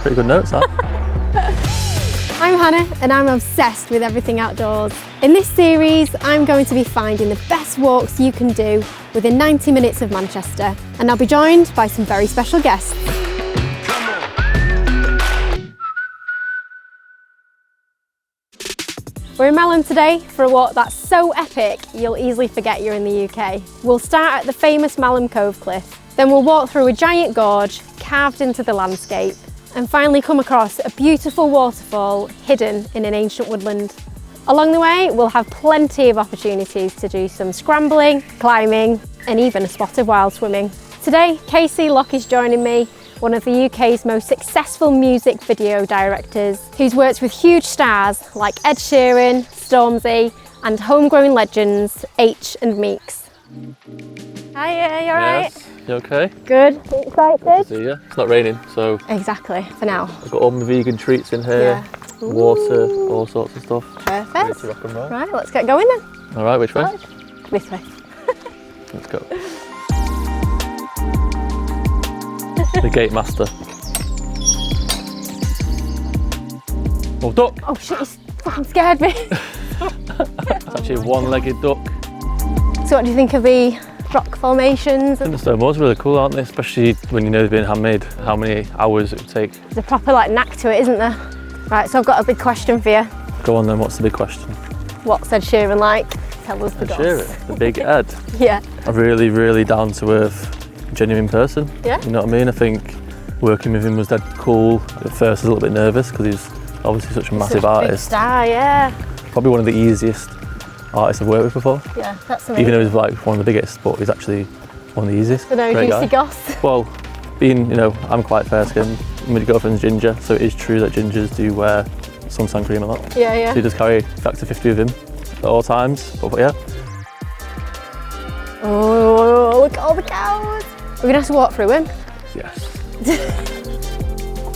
Pretty good notes, huh? I'm Hannah and I'm obsessed with everything outdoors. In this series, I'm going to be finding the best walks you can do within 90 minutes of Manchester, and I'll be joined by some very special guests. We're in Malham today for a walk that's so epic you'll easily forget you're in the UK. We'll start at the famous Malham Cove cliff, then we'll walk through a giant gorge carved into the landscape, and finally come across a beautiful waterfall hidden in an ancient woodland. Along the way, we'll have plenty of opportunities to do some scrambling, climbing, and even a spot of wild swimming. Today, KC Locke is joining me, one of the UK's most successful music video directors, who's worked with huge stars like Ed Sheeran, Stormzy, and homegrown legends H and Meeks. Hiya, you alright? Yes. You okay? Good. Are you excited? Good to see you. It's not raining, so... Exactly, for now. I've got all my vegan treats in here, water, all sorts of stuff. Perfect. Ready to rock and roll. Right, let's get going then. All right, which way? This way. Let's go. The gate master. Oh, duck! Oh shit, you fucking scared me. It's actually a one-legged duck. So what do you think of the rock formations? And the stone walls are really cool, aren't they? Especially when you know they've been handmade, how many hours it would take. There's a proper like knack to it, isn't there? Right, so I've got a big question for you. Go on then, what's the big question? What's Ed Sheeran like? Tell us the goss. Sheeran, the big Ed. Yeah. A really, really down-to-earth, genuine person. Yeah. You know what I mean? I think working with him was dead cool. At first I was a little bit nervous because he's obviously such a massive artist. Big star, yeah. Probably one of the easiest artists I've worked with before. Yeah, that's amazing. Even though he's like one of the biggest, but he's actually one of the easiest. So no Great juicy guy. goss. Well, being, you know, I'm quite fair-skinned. My girlfriend's ginger, so it is true that gingers do wear suntan cream a lot. Yeah, yeah. So he does carry factor 50 with him at all times, but yeah. Oh, look at all the cows. We're gonna have to walk through him. Yes.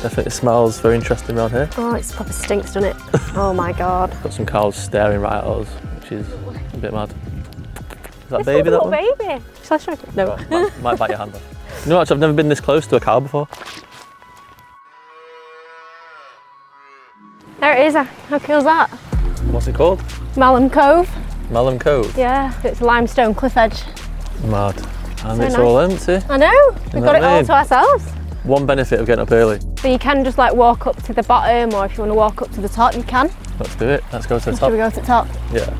Definitely smells very interesting around here. Oh, it's proper stinks, doesn't it? Oh my God. Got some cows staring right at us, which is a bit mad. Is that It's baby, a that little one? baby. Shall I show you? No. Might bite your hand off. You know, actually, I've never been this close to a cow before. There it is. How cool is that? What's it called? Malham Cove. Malham Cove? Yeah, it's a limestone cliff edge. Mad. And So it's nice. all empty. I know. We've got it all to ourselves. One benefit of getting up early. So you can just like walk up to the bottom, or if you want to walk up to the top, you can. Let's do it. Let's go to the Should top. we go to the top? Yeah.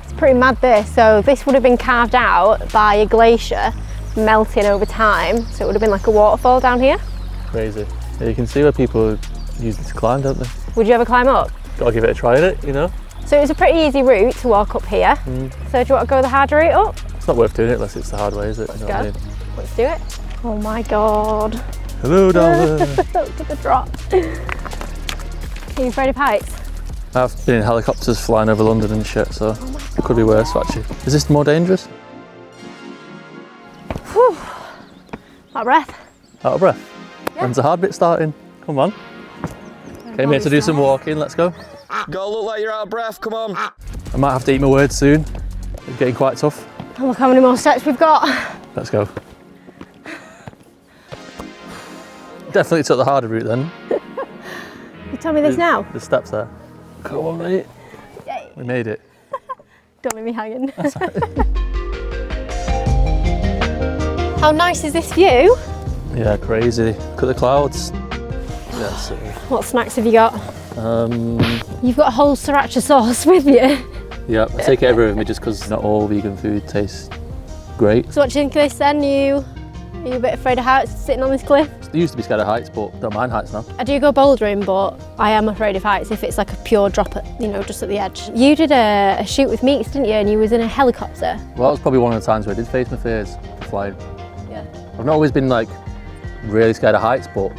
It's pretty mad this. So this would have been carved out by a glacier melting over time. So it would have been like a waterfall down here. Crazy. Yeah, you can see where people use it to climb, don't they? Would you ever climb up? Gotta give it a try in it, you know? So it was a pretty easy route to walk up here. So do you want to go the harder route up? It's not worth doing it unless it's the hard way, is it? Let's You know what I go. mean? Let's do it. Oh my God. Hello down there. Look at the drop. Are you afraid of heights? I've been in helicopters flying over London and shit, so it could be worse actually. Is this more dangerous? Whew. Out of breath. Out of breath? Yeah. When's the hard bit starting? Come on. Came here to do some walking, let's go. Gotta look like you're out of breath, come on. I might have to eat my words soon. It's getting quite tough. And look how many more steps we've got. Let's go. Definitely took the harder route then. You tell me this now. The steps there. Come on, mate. Yay. We made it. Don't leave me hanging. How nice is this view? Yeah, crazy. Look at the clouds. Yeah, so, What snacks have you got? um, You've got a whole sriracha sauce with you. yeah, I take it everywhere with me just because not all vegan food tastes great. So what do you think of this then? Are you a bit afraid of heights sitting on this cliff? I used to be scared of heights, but don't mind heights now. I do go bouldering, but I am afraid of heights if it's like a pure drop at, you know, just at the edge. You did a shoot with Meeks, didn't you? And you was in a helicopter. Well, that was probably one of the times where I did face my fears for flying. Yeah. I've not always been like really scared of heights, but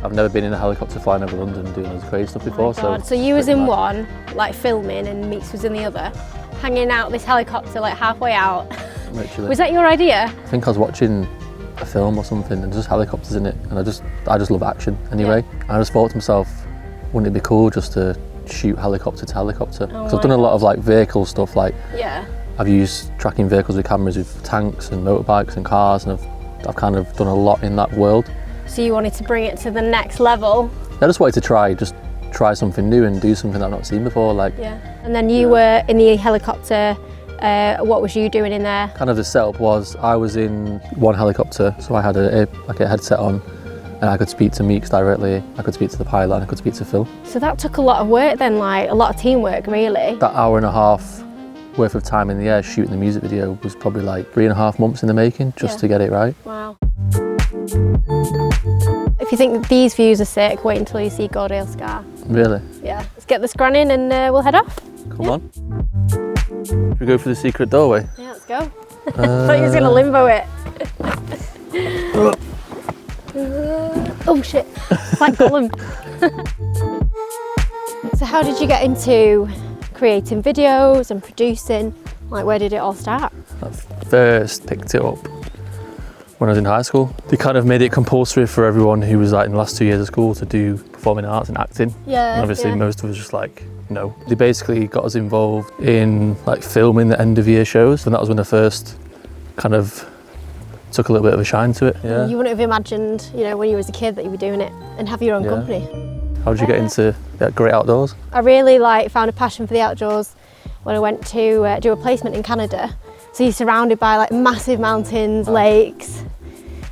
I've never been in a helicopter flying over London doing those crazy stuff before. So you was in one, like filming, and Meeks was in the other, hanging out this helicopter like halfway out. Literally. Was that your idea? I think I was watching a film or something and just helicopters in it, and I just love action anyway. Yeah. And I just thought to myself, wouldn't it be cool just to shoot helicopter to helicopter? Because I've done a my lot of like vehicle stuff, like Yeah. I've used tracking vehicles with cameras with tanks and motorbikes and cars, and I've kind of done a lot in that world. So you wanted to bring it to the next level? I just wanted to try something new and do something that I've not seen before. Yeah. And then you were in the helicopter. What was you doing in there? Kind of the setup was I was in one helicopter, so I had a headset on, and I could speak to Meeks directly. I could speak to the pilot, and I could speak to Phil. So that took a lot of work then, like a lot of teamwork, really. That hour and a half worth of time in the air shooting the music video was probably like 3.5 months in the making just to get it right. Wow. If you think these views are sick, wait until you see Gordale Scar. Really? Yeah. Let's get the scran in and we'll head off. Come on. Should we go for the secret doorway? Yeah, let's go. I thought you was going to limbo it. Oh shit, it's like Malham. So how did you get into creating videos and producing? Like, where did it all start? I first picked it up when I was in high school. They kind of made it compulsory for everyone who was like in the last 2 years of school to do performing arts and acting. Yeah. And obviously most of us just like, no. They basically got us involved in like filming the end of year shows, and that was when I first kind of took a little bit of a shine to it. Yeah. You wouldn't have imagined, you know, when you was a kid that you were doing it and have your own company. How did you get into that great outdoors? I really found a passion for the outdoors when I went to do a placement in Canada. So you're surrounded by like massive mountains, lakes,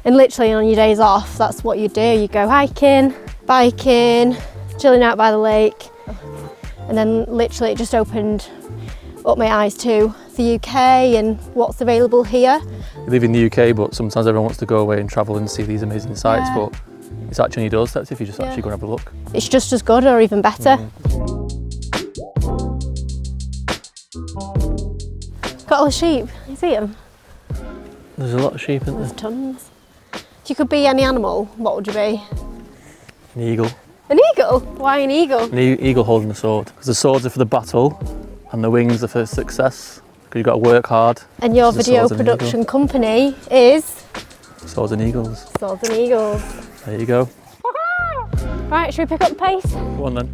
and literally on your days off, that's what you do. You go hiking, biking, chilling out by the lake, and then literally it just opened up my eyes to the UK and what's available here. You live in the UK, but sometimes everyone wants to go away and travel and see these amazing sights, but it's actually on your doorstep if you just actually go and have a look. It's just as good or even better. Got all the sheep, you see them? There's a lot of sheep, isn't there? There's tons. If you could be any animal, what would you be? An eagle. An eagle? Why an eagle? An eagle holding the sword. Because the swords are for the battle and the wings are for success. Because you've got to work hard. And your video production company is? Swords and Eagles. Swords and Eagles. There you go. Right, should we pick up the pace? Go on then.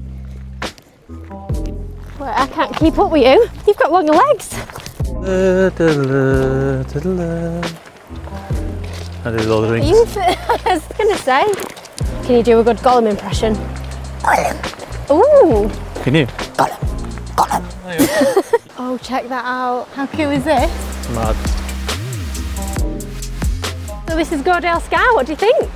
Well, I can't keep up with you. You've got longer legs. I did Lord of the Rings. I was going to say. Can you do a good Gollum impression? Gollum. Ooh. Can you? Gollum. Oh, check that out. How cool is this? Mad. So this is Gordale Scar, what do you think?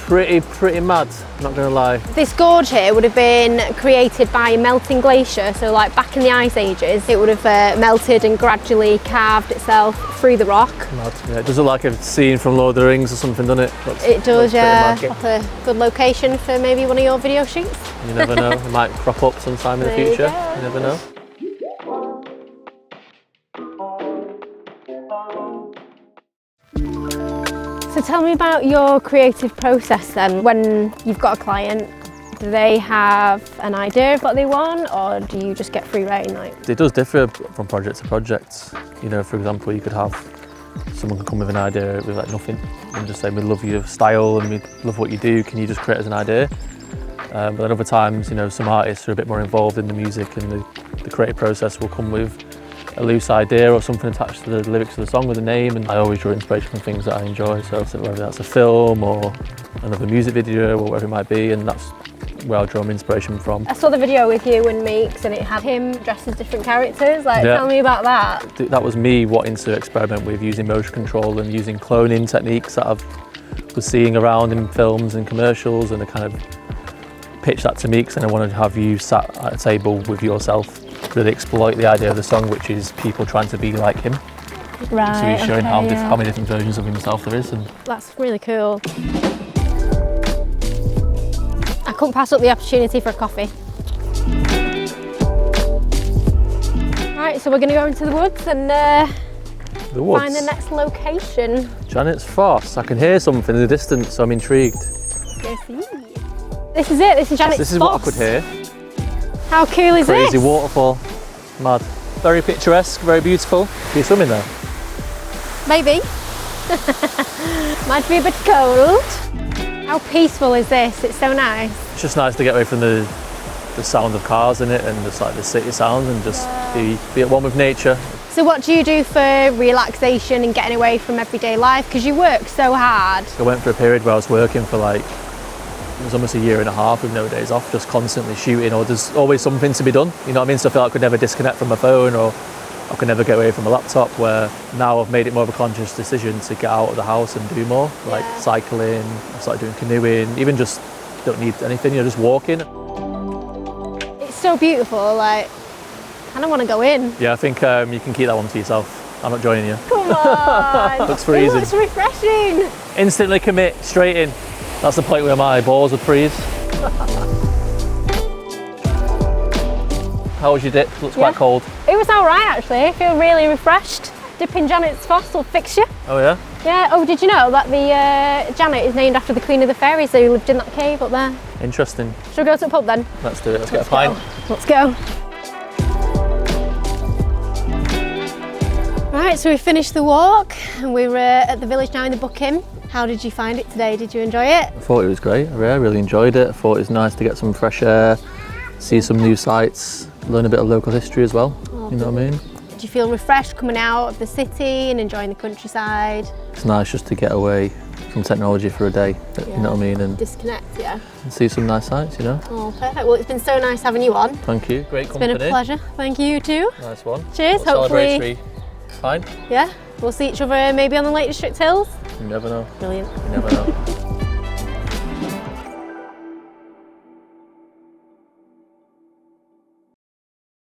Pretty mad, not gonna lie. This gorge here would have been created by a melting glacier, so like back in the ice ages, it would have melted and gradually carved itself through the rock. Mad. Yeah, it does look like a scene from Lord of the Rings or something, doesn't it? It does, yeah. Like a good location for maybe one of your video shoots. You never know, it might crop up sometime in the future. You never know. So tell me about your creative process then. When you've got a client, do they have an idea of what they want, or do you just get free rein? It does differ from project to project. You know, for example, you could have someone can come with an idea with like nothing and just say, we love your style and we love what you do, can you just create as an idea? But then other times, you know, some artists are a bit more involved in the music and the creative process will come with a loose idea or something attached to the lyrics of the song with a name, and I always draw inspiration from things that I enjoy, so whether that's a film or another music video or whatever it might be, and that's where I draw my inspiration from. I saw the video with you and Meeks and it had him dressed as different characters, tell me about that. That was me wanting to experiment with using motion control and using cloning techniques that I was seeing around in films and commercials, and I kind of pitched that to Meeks, and I wanted to have you sat at a table with yourself, really exploit the idea of the song, which is people trying to be like him. Right. So he's showing how many different versions of himself there is. And that's really cool. I couldn't pass up the opportunity for a coffee. Right, so we're going to go into the woods and find the next location. Janet's Foss. I can hear something in the distance, so I'm intrigued. Go see. This is it. This is Janet's Foss. This is what I could hear. How cool is this? Crazy waterfall. Mad. Very picturesque, very beautiful. Are you swimming there? Maybe. Might be a bit cold. How peaceful is this? It's so nice. It's just nice to get away from the sound of cars in it and just like the city sounds and just be at one with nature. So what do you do for relaxation and getting away from everyday life? Because you work so hard. I went through a period where I was working for like, it was almost a year and a half with no days off, just constantly shooting, or there's always something to be done. You know what I mean? So I feel like I could never disconnect from my phone, or I could never get away from a laptop, where now I've made it more of a conscious decision to get out of the house and do more, like cycling, I started doing canoeing, even just don't need anything, just walking. It's so beautiful, like, I don't want to go in. Yeah, I think you can keep that one to yourself. I'm not joining you. Come on. Looks freezing. It looks refreshing. Instantly commit, straight in. That's the point where my balls would freeze. How was your dip? Looks quite cold. It was all right actually. I feel really refreshed. Dipping Janet's Foss will fix you. Oh yeah? Yeah. Oh, did you know that the Janet is named after the Queen of the Fairies who lived in that cave up there? Interesting. Shall we go to the pub then? Let's do it. Let's get a pint. Let's go. Right, so we finished the walk and we're at the village now in the Bucking. How did you find it today? Did you enjoy it? I thought it was great. I really enjoyed it. I thought it was nice to get some fresh air, see some new sights, learn a bit of local history as well. You know what I mean? Did you feel refreshed coming out of the city and enjoying the countryside? It's nice just to get away from technology for a day, you know what I mean? And disconnect, yeah. And see some nice sights, you know? Oh, perfect. Well, it's been so nice having you on. Thank you. Great company. It's been a pleasure. Thank you too. Nice one. Cheers. Hopefully. Fine. Yeah. We'll see each other maybe on the Lake District Hills. You never know. Brilliant. You never know.